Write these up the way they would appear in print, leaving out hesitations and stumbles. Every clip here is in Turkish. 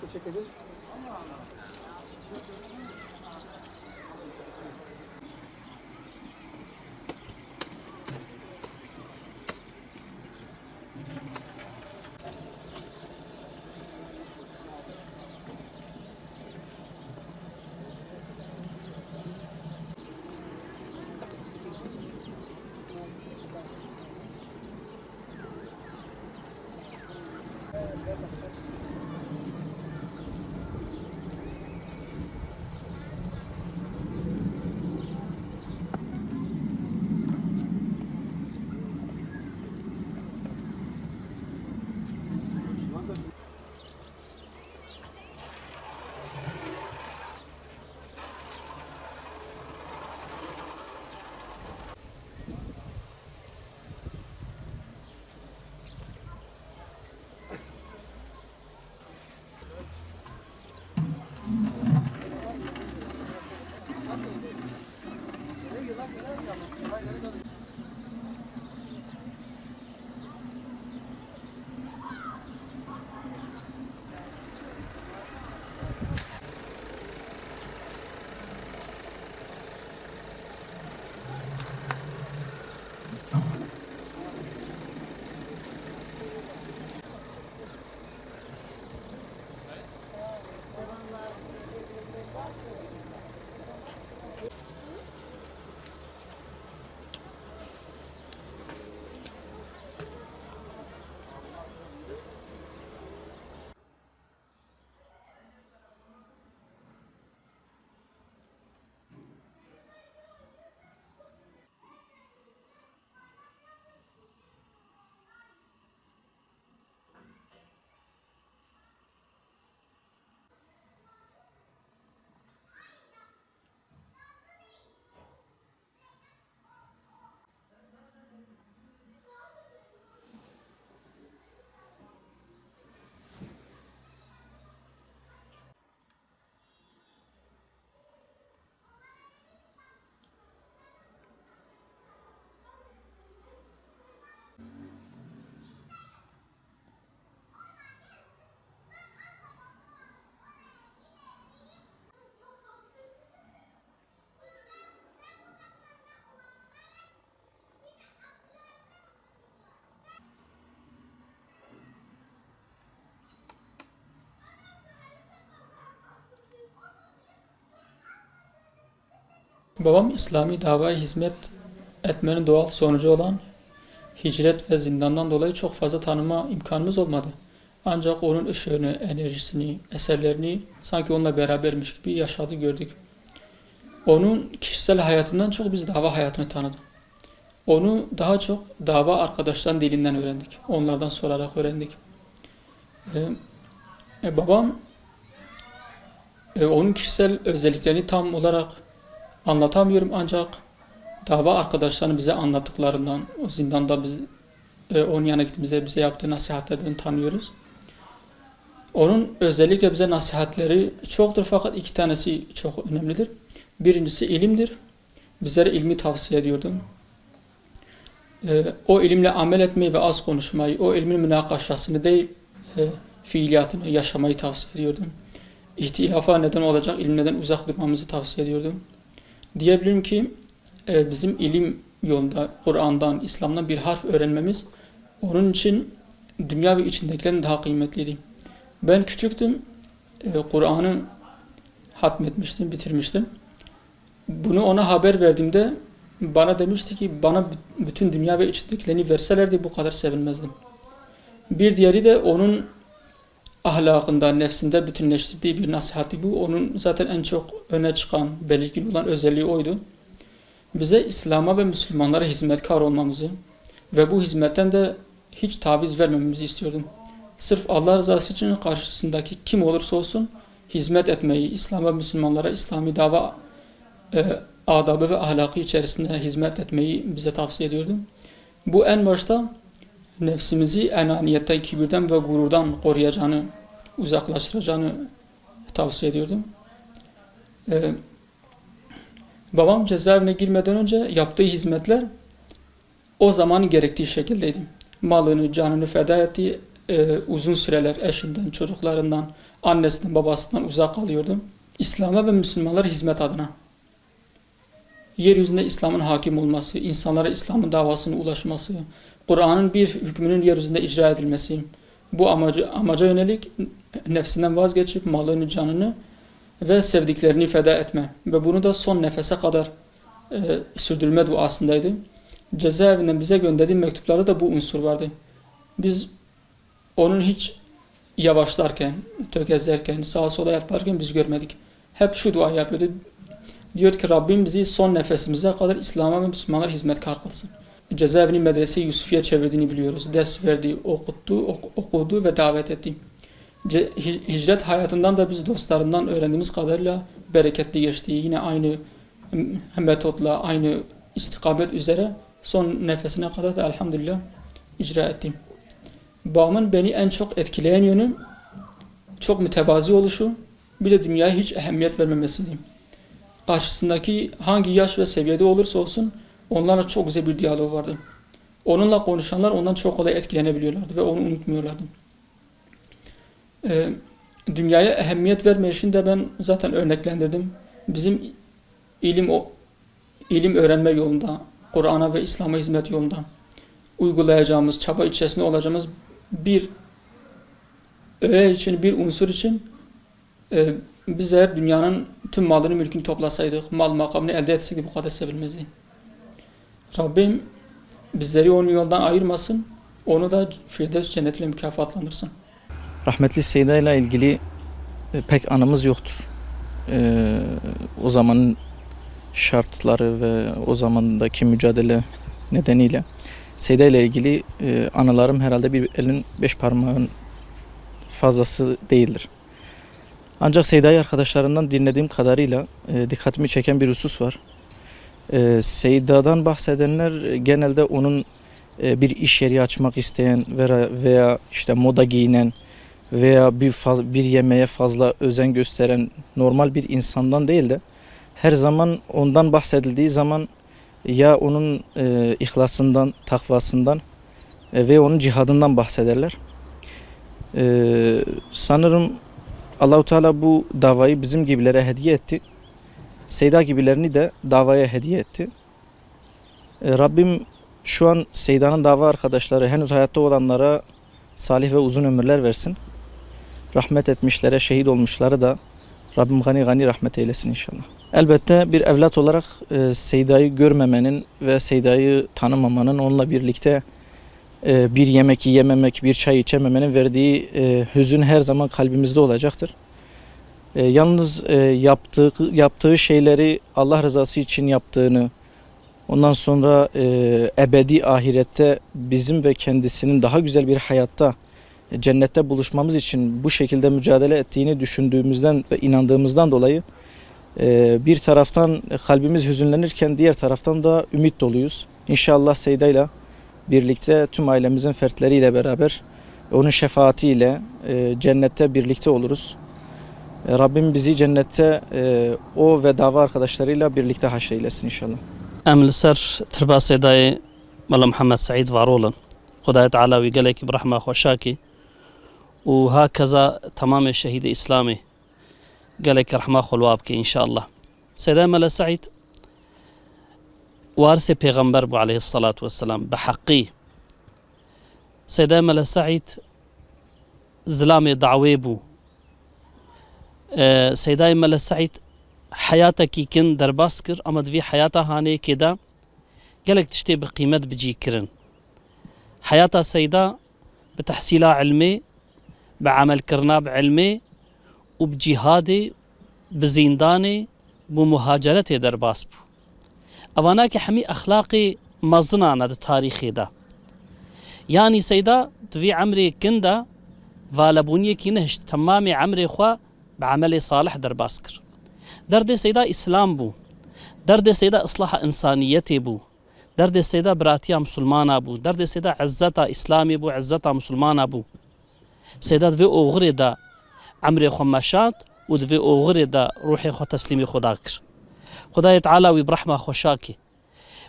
Teşekkür ederim. Babam İslami davaya hizmet etmenin doğal sonucu olan hicret ve zindandan dolayı çok fazla tanıma imkanımız olmadı. Ancak onun ışığını, enerjisini, eserlerini sanki onunla berabermiş gibi yaşadı, gördük. Onun kişisel hayatından çok biz dava hayatını tanıdık. Onu daha çok dava arkadaşların dilinden öğrendik. Onlardan sorarak öğrendik. Babam onun kişisel özelliklerini tam olarak anlatamıyorum ancak dava arkadaşlarının bize anlattıklarından, o zindanda onun yanına gittiğimizde bize yaptığı nasihatlerden tanıyoruz. Onun özellikle bize nasihatleri çoktur fakat iki tanesi çok önemlidir. Birincisi ilimdir. Bizlere ilmi tavsiye ediyordu. O ilimle amel etmeyi ve az konuşmayı, o ilmin münakaşasını değil, fiiliyatını yaşamayı tavsiye ediyordum. İhtilafa neden olacak ilimlerden uzak durmamızı tavsiye ediyordum. Diyebilirim ki bizim ilim yolunda Kur'an'dan, İslam'dan bir harf öğrenmemiz onun için dünya ve içindekilerin daha kıymetliydi. Ben küçüktüm, Kur'an'ı hatmetmiştim, bitirmiştim. Bunu ona haber verdiğimde bana demişti ki bana bütün dünya ve içindekilerini verselerdi bu kadar sevinmezdim. Bir diğeri de onun ahlakında, nefsinde bütünleştirdiği bir nasihati bu. Onun zaten en çok öne çıkan, belirgin olan özelliği oydu. Bize İslam'a ve Müslümanlara hizmetkar olmamızı ve bu hizmetten de hiç taviz vermememizi istiyordum. Sırf Allah rızası için karşısındaki kim olursa olsun hizmet etmeyi, İslam'a, Müslümanlara, İslami dava adabı ve ahlakı içerisinde hizmet etmeyi bize tavsiye ediyordum. Bu en başta nefsimizi enaniyetten, kibirden ve gururdan koruyacağını, uzaklaştıracağını tavsiye ediyordum. Babam cezaevine girmeden önce yaptığı hizmetler o zamanın gerektiği şekildeydi. Malını, canını feda ettiği uzun süreler eşinden, çocuklarından, annesinden babasından uzak kalıyordu. İslam'a ve Müslümanlara hizmet adına. Yeryüzünde İslam'ın hakim olması, insanlara İslam'ın davasının ulaşması, Kur'an'ın bir hükmünün yeryüzünde icra edilmesi, bu amaca yönelik nefsinden vazgeçip malını, canını ve sevdiklerini feda etme ve bunu da son nefese kadar sürdürme duasındaydı. Cezaevinden bize gönderdiği mektuplarda da bu unsur vardı. Biz onun hiç yavaşlarken, tökezlerken, sağa sola yaparken biz görmedik. Hep şu dua yapıyordu. Diyor ki Rabbim bizi son nefesimize kadar İslam'a ve Müslümanlara hizmetkar kılsın. Cezaevini medrese Yusufiye çevirdiğini biliyoruz. Ders verdi, okudu ve davet etti. Hicret hayatından da biz dostlarından öğrendiğimiz kadarıyla bereketli geçti. Yine aynı metotla, aynı istikamet üzere son nefesine kadar da elhamdülillah icra ettim. Babamın beni en çok etkileyen yönü çok mütevazi oluşu, bir de dünyaya hiç ehemmiyet vermemesiydi. Karşısındaki hangi yaş ve seviyede olursa olsun onlarla çok güzel bir diyalog vardı. Onunla konuşanlar ondan çok kolay etkilenebiliyorlardı ve onu unutmuyorlardı. Dünyaya ehemmiyet vermeyişini de ben zaten örneklendirdim. Bizim ilim öğrenme yolunda, Kur'an'a ve İslam'a hizmet yolunda uygulayacağımız, çaba içerisinde olacağımız bir öğe için, bir unsur için biz eğer dünyanın tüm malını, mülkünü toplasaydık, mal makamını elde etseydik bu kadar sevilmezdi. Rabbim bizleri onun yoldan ayırmasın, onu da Firdevs cennetiyle mükafatlandırsın. Rahmetli Seyda ile ilgili pek anımız yoktur. O zamanın şartları ve o zamandaki mücadele nedeniyle Seyda ile ilgili anılarım herhalde bir elin 5 parmağın fazlası değildir. Ancak Seyda'yı arkadaşlarından dinlediğim kadarıyla dikkatimi çeken bir husus var. Seyda'dan bahsedenler genelde onun bir iş yeri açmak isteyen veya işte moda giyinen veya bir yemeğe fazla özen gösteren normal bir insandan değil de her zaman ondan bahsedildiği zaman ya onun ihlasından, takvasından ve onun cihadından bahsederler. Sanırım Allah-u Teala bu davayı bizim gibilere hediye etti. Seyda gibilerini de davaya hediye etti. Rabbim şu an Seyda'nın dava arkadaşları henüz hayatta olanlara salih ve uzun ömürler versin. Rahmet etmişlere, şehit olmuşları da Rabbim gani gani rahmet eylesin inşallah. Elbette bir evlat olarak Seyda'yı görmemenin ve Seyda'yı tanımamanın, onunla birlikte bir yemek yememek, bir çay içememenin verdiği hüzün her zaman kalbimizde olacaktır. Yalnız yaptığı şeyleri Allah rızası için yaptığını, ondan sonra ebedi ahirette bizim ve kendisinin daha güzel bir hayatta, cennette buluşmamız için bu şekilde mücadele ettiğini düşündüğümüzden ve inandığımızdan dolayı bir taraftan kalbimiz hüzünlenirken diğer taraftan da ümit doluyuz. İnşallah Seyda'yla birlikte tüm ailemizin fertleriyle beraber onun şefaatiyle cennette birlikte oluruz. Rabbim bizi cennette o ve dava arkadaşlarıyla birlikte haşreylesin inşallah. ام لسر تربا سيداي ملا محمد سعيد فارولن خدای تعالی ويقلك برحمة خوشاكي وهكذا تمام الشهيد إسلامي قالك رحمة خلوابك إن شاء الله. سيداي ملا سعيد وارث پیغمبر بو عليه الصلاة والسلام بحقي. سيداي ملا سعيد زلام دعوي بو. سيداي ملا سعيد حياتك كن درباس كر اما دوی حياتا هاني كدا قالك تشتي بقيمة بجي كرن. حياتا سيدا بتحصيلها علمي بعمل كرنا بعلمي وبجهادي بزينداني بمهاجرتي درباس بو. اواناك حمي اخلاقي مزنانا دا تاريخي دا. يعني سيدا دوی عمري كندا والبوني كي نهشت تمامي عمري خوا بعملي صالح درباس كر. درد سيدا إسلام بو، درد سيدا إصلاح إنسانيتي بو، درد سيدا براتيا مسلمانا بو، درد سيدا عزتا إسلامي بو، عزتا مسلمانا بو. سيدا دوی أوغري دا عمري خو مشات و دوی أوغري دا روحي خو تسليمي خدا كر. خدای تعالى وبرحمة خوشاكي.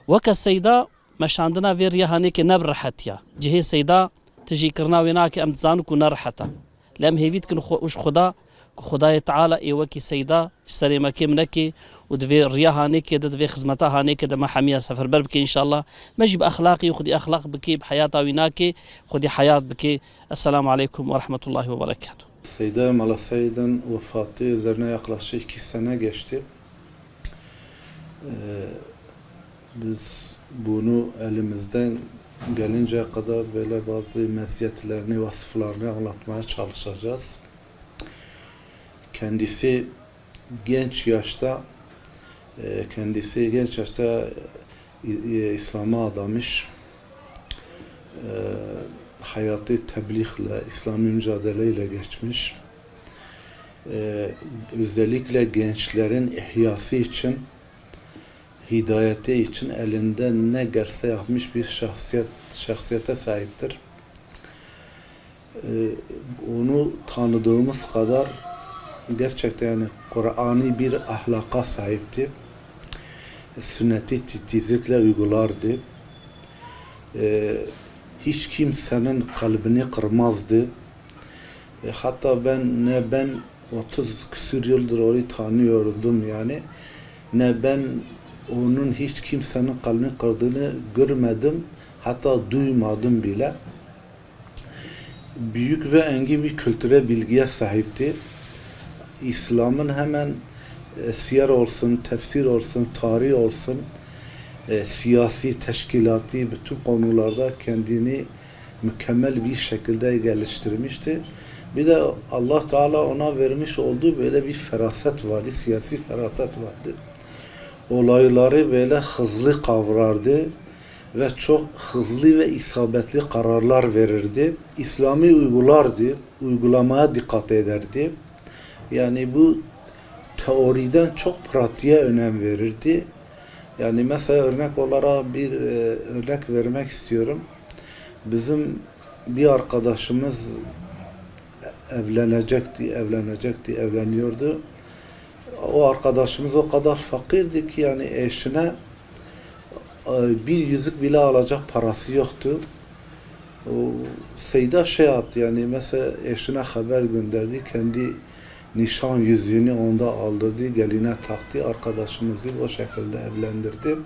وكا سيدا مشاندنا فيريا هانيك نبرحتيا، جهي سيدا تجي كرنا ويناك أمتزانكو نرحتا. لم هيفيد كن وش خدا خدای تعالی ایوکی سیدا سری مکیم نکی و دوی ریاها نکی دوی خدمتها نکی دم حمیا سفر بر بکی ان شاء الله مجب اخلاقی خودی اخلاق بکی بحیاتا ویناکی خودی حیات بکی. السلام علیکم و رحمت الله و برکاته. Seyda Mala Seyid'in vefatı üzerine yaklaşık 2 sene geçti. Biz bunu elimizden gelinceye kadar böyle bazı meziyetlerini, vasıflarını anlatmaya çalışacağız. Kendisi genç yaşta İslam'a adamış. Hayatı tebliğle, İslami mücadeleyle geçmiş. Özellikle gençlerin ihyası için, hidayeti için elinden ne gelse yapmış bir şahsiyete sahiptir. Onu tanıdığımız kadar gerçekten yani Kur'an'ı bir ahlaka sahipti. Sünneti titizlikle uygulardı. Hiç kimsenin kalbini kırmazdı. Hatta ben 30 küsur yıldır onu tanıyordum yani. Ne ben onun hiç kimsenin kalbini kırdığını görmedim. Hatta duymadım bile. Büyük ve engin bir kültüre bilgiye sahipti. İslam'ın hemen siyer olsun, tefsir olsun, tarih olsun, siyasi, teşkilatı bütün konularda kendini mükemmel bir şekilde geliştirmişti. Bir de Allah Teala ona vermiş olduğu böyle bir feraset vardı, siyasi feraset vardı. Olayları böyle hızlı kavrardı ve çok hızlı ve isabetli kararlar verirdi. İslami uygulardı, uygulamaya dikkat ederdi. Yani bu teoriden çok pratiğe önem verirdi. Yani mesela örnek olarak bir örnek vermek istiyorum. Bizim bir arkadaşımız evleniyordu. O arkadaşımız o kadar fakirdi ki yani eşine bir yüzük bile alacak parası yoktu. O Seyda şey yaptı yani mesela eşine haber gönderdi. Kendi nişan yüzüğünü onda aldırdı, geline taktı, arkadaşımızı o şekilde evlendirdi.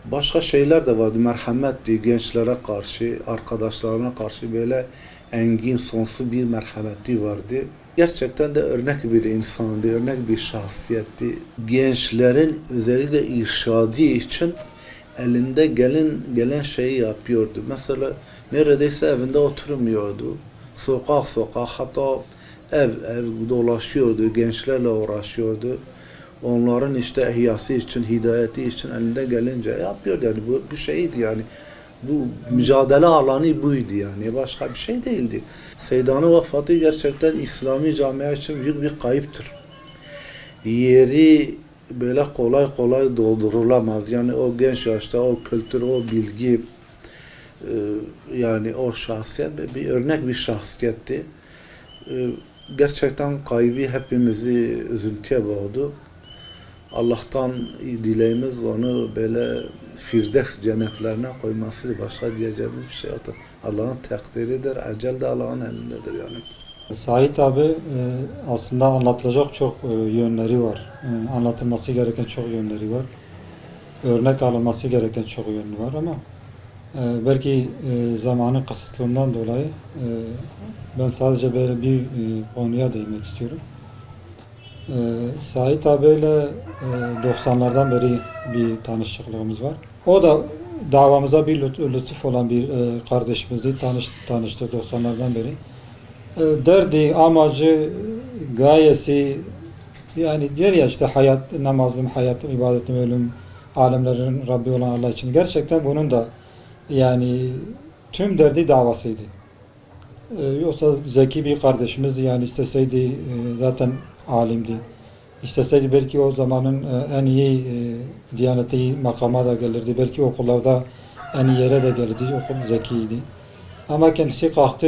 Başka şeyler de vardı, merhametti, gençlere karşı, arkadaşlarına karşı böyle engin, sonsuz bir merhameti vardı. Gerçekten de örnek bir insandı, örnek bir şahsiyetti. Gençlerin özellikle irşadı için elinde gelen şeyi yapıyordu. Mesela neredeyse evinde oturmuyordu. Sokak hatta ev dolaşıyordu, gençlerle uğraşıyordu. Onların işte ihyası için, hidayeti için elinde gelince yapıyordu yani bu şeydi yani. Bu mücadele alanı buydu yani başka bir şey değildi. Seyda'nın vefatı gerçekten İslami camia için büyük bir kayıptır. Yeri böyle kolay doldurulamaz. Yani o genç yaşta o kültür, o bilgi yani o şahsiyet bir örnek bir şahsiyetti. Gerçekten kaybı hepimizi üzüntüye boğdu. Allah'tan dileğimiz onu böyle Firdevs cennetlerine koyması, başka diyeceğimiz bir şey yok. Allah'ın takdiridir, ecel de Allah'ın elindedir yani. Sait abi aslında anlatılacak çok yönleri var. Anlatılması gereken çok yönleri var. Örnek alınması gereken çok yönü var ama belki zamanın kısıtlığından dolayı ben sadece böyle bir konuya değinmek istiyorum. Sait abiyle 90'lardan beri bir tanışıklığımız var. O da davamıza bir lütuf olan bir kardeşimizdi. Tanıştık 90'lardan beri. Derdi, amacı, gayesi yani diyor ya işte hayat, namazım, hayatım, ibadetim, ölüm, alemlerin Rabbi olan Allah için. Gerçekten bunun da yani tüm derdi davasıydı. Yoksa zeki bir kardeşimiz yani isteseydi zaten alimdi. İsteseydi belki o zamanın en iyi diyaneti makama da gelirdi. Belki okullarda en iyi yere de gelirdi. Okul zekiydi. Ama kendisi kalktı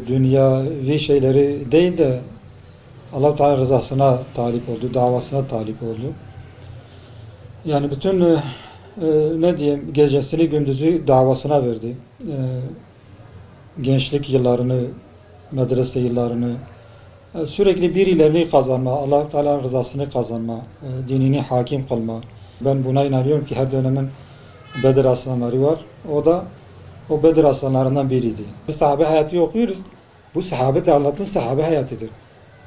dünyavi şeyleri değil de Allah-u Teala rızasına talip oldu, davasına talip oldu. Yani bütün ne diyeyim gecesini gündüzü davasına verdi. Gençlik yıllarını medrese yıllarını, sürekli birilerini kazanma, Allah-u Teala'nın rızasını kazanma, dinini hakim kılma. Ben buna inanıyorum ki her dönemin Bedir aslanları var. O da o Bedir aslanlarından biriydi. Biz sahabe hayatı okuyoruz. Bu sahabe de anlattığın sahabe hayatıdır.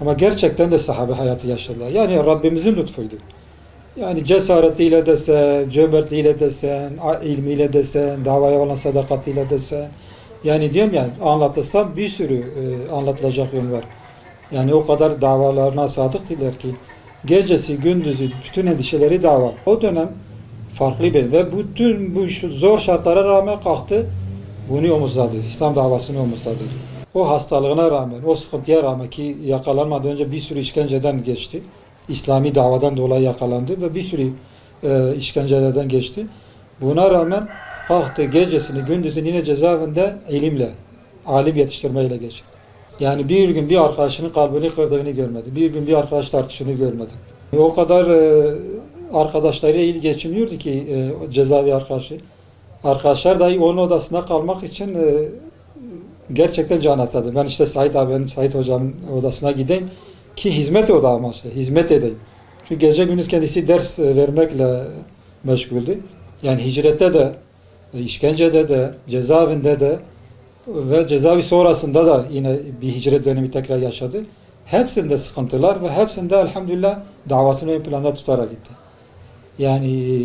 Ama gerçekten de sahabe hayatı yaşadılar. Yani Rabbimizin lütfuydu. Yani cesaretiyle desen, cömertliğiyle desen, ilmiyle desen, davaya olan sadakatiyle desen. Yani diyorum ya, anlatırsam bir sürü anlatılacak yön var. Yani o kadar davalarına sadıktılar ki gecesi gündüzü bütün endişeleri dava. O dönem farklı bir ve bütün bu zor şartlara rağmen kalktı, bunu omuzladı. İslam davasını omuzladı. O hastalığına rağmen, o sıkıntıya rağmen ki yakalanmadan önce bir sürü işkenceden geçti. İslami davadan dolayı yakalandı ve bir sürü işkencelerden geçti. Buna rağmen kalktı, gecesini gündüzünü yine cezaevinde ilimle, alim yetiştirmeyle geçti. Yani bir gün bir arkadaşının kalbini kırdığını görmedi. Bir gün bir arkadaş tartışını görmedi. O kadar arkadaşlarıyla iyi geçiniyordu ki cezaevi arkadaşı. Arkadaşlar dahi onun odasında kalmak için gerçekten can atadı. Ben işte Sait hocamın odasına gideyim ki hizmet odağıma, hizmet edeyim. Çünkü gece gündüz kendisi ders vermekle meşguldü. Yani hicrette de, işkencede de, cezaevinde de ve cezaevi sonrasında da yine bir hicret dönemi tekrar yaşadı. Hepsinde sıkıntılar ve hepsinde elhamdülillah davasını ön planda tutarak gitti. Yani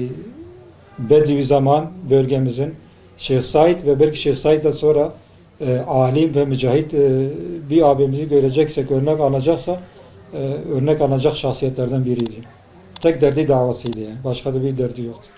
Bedivi zaman bölgemizin Şeyh Said ve belki Şeyh Said'den sonra alim ve mücahit bir abimizi göreceksek, örnek alacaksa örnek alacak şahsiyetlerden biriydi. Tek derdi davasıydı yani. Başka da bir derdi yoktu.